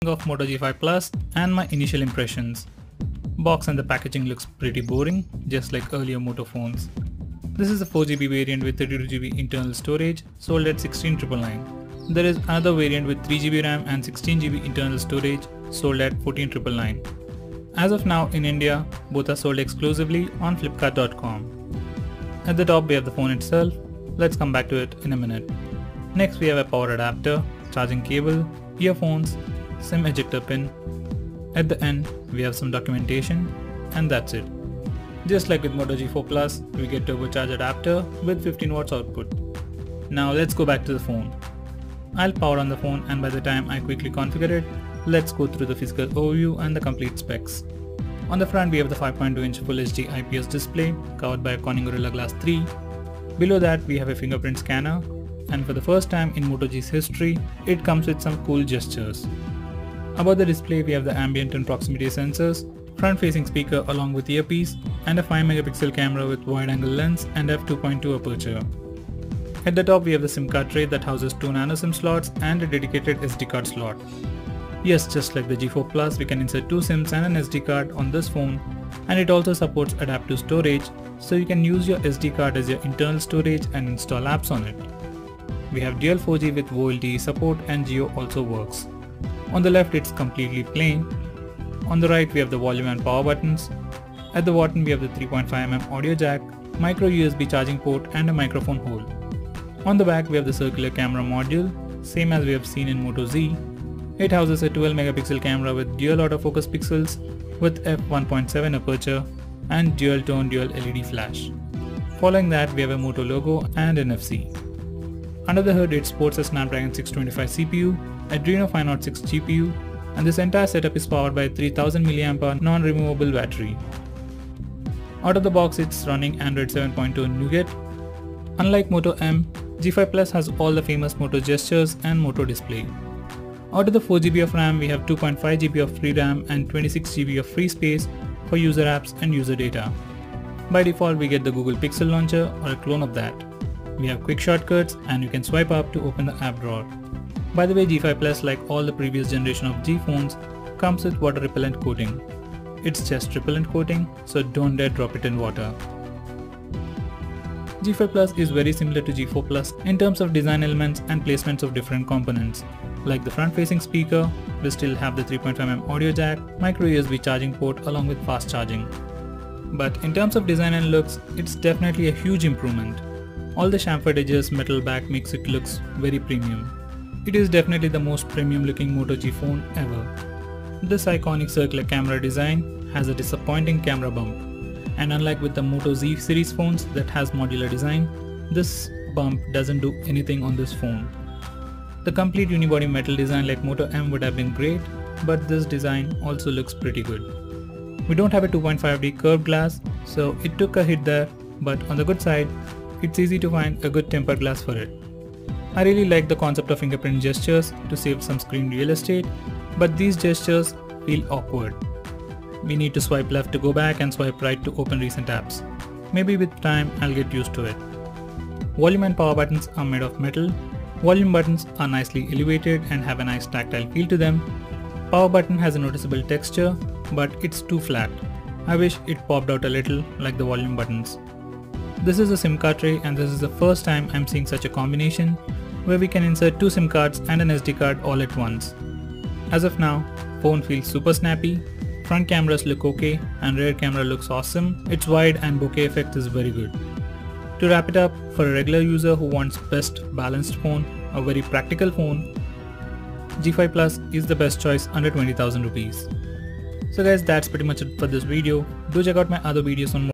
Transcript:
of Moto G5 Plus and my initial impressions. Box and the packaging looks pretty boring, just like earlier Moto phones. This is a 4GB variant with 32GB internal storage, sold at 16,999. There is another variant with 3GB RAM and 16GB internal storage, sold at 14,999. As of now in India, both are sold exclusively on Flipkart.com. At the top we have the phone itself. Let's come back to it in a minute. Next we have a power adapter, charging cable, earphones, SIM ejector pin. At the end we have some documentation, and that's it. Just like with Moto G4 Plus, we get turbocharge adapter with 15 watts output. Now let's go back to the phone. I'll power on the phone, and by the time I quickly configure it, let's go through the physical overview and the complete specs. On the front we have the 5.2-inch Full HD IPS display covered by a Corning Gorilla Glass 3. Below that we have a fingerprint scanner, and for the first time in Moto G's history, it comes with some cool gestures. Above the display we have the ambient and proximity sensors, front-facing speaker along with earpiece, and a 5MP camera with wide-angle lens and f2.2 aperture. At the top we have the SIM card tray that houses 2 nano SIM slots and a dedicated SD card slot. Yes, just like the G4 Plus, we can insert 2 SIMs and an SD card on this phone, and it also supports adaptive storage, so you can use your SD card as your internal storage and install apps on it. We have dual 4G with VoLTE support, and Geo also works. On the left it's completely plain. On the right we have the volume and power buttons. At the bottom we have the 3.5mm audio jack, micro USB charging port and a microphone hole. On the back we have the circular camera module, same as we have seen in Moto Z. It houses a 12MP camera with dual autofocus pixels with f1.7 aperture and dual tone dual LED flash. Following that we have a Moto logo and NFC. Under the hood it sports a Snapdragon 625 CPU, Adreno 506 GPU, and this entire setup is powered by a 3000 mAh non-removable battery. Out of the box it's running Android 7.2 Nougat. Unlike Moto M, G5 Plus has all the famous Moto gestures and Moto display. Out of the 4GB of RAM we have 2.5GB of free RAM and 26GB of free space for user apps and user data. By default we get the Google Pixel launcher or a clone of that. We have quick shortcuts, and you can swipe up to open the app drawer. By the way, G5 Plus, like all the previous generation of G phones, comes with water repellent coating. It's just repellent coating, so don't dare drop it in water. G5 Plus is very similar to G4 Plus in terms of design elements and placements of different components. Like the front-facing speaker, we still have the 3.5mm audio jack, micro USB charging port along with fast charging. But in terms of design and looks, it's definitely a huge improvement. All the chamfered edges metal back makes it looks very premium. It is definitely the most premium looking Moto G phone ever. This iconic circular camera design has a disappointing camera bump, and unlike with the Moto Z series phones that has modular design, this bump doesn't do anything on this phone. The complete unibody metal design like Moto M would have been great, but this design also looks pretty good. We don't have a 2.5D curved glass, so it took a hit there, but on the good side, it's easy to find a good tempered glass for it. I really like the concept of fingerprint gestures to save some screen real estate, but these gestures feel awkward. We need to swipe left to go back and swipe right to open recent apps. Maybe with time I'll get used to it. Volume and power buttons are made of metal. Volume buttons are nicely elevated and have a nice tactile feel to them. Power button has a noticeable texture, but it's too flat. I wish it popped out a little like the volume buttons. This is a SIM card tray, and this is the first time I'm seeing such a combination where we can insert 2 SIM cards and an SD card all at once. As of now, phone feels super snappy, front cameras look okay and rear camera looks awesome. Its wide and bokeh effect is very good. To wrap it up, for a regular user who wants best balanced phone, a very practical phone, G5 Plus is the best choice under 20,000 rupees. So guys, that's pretty much it for this video. Do check out my other videos on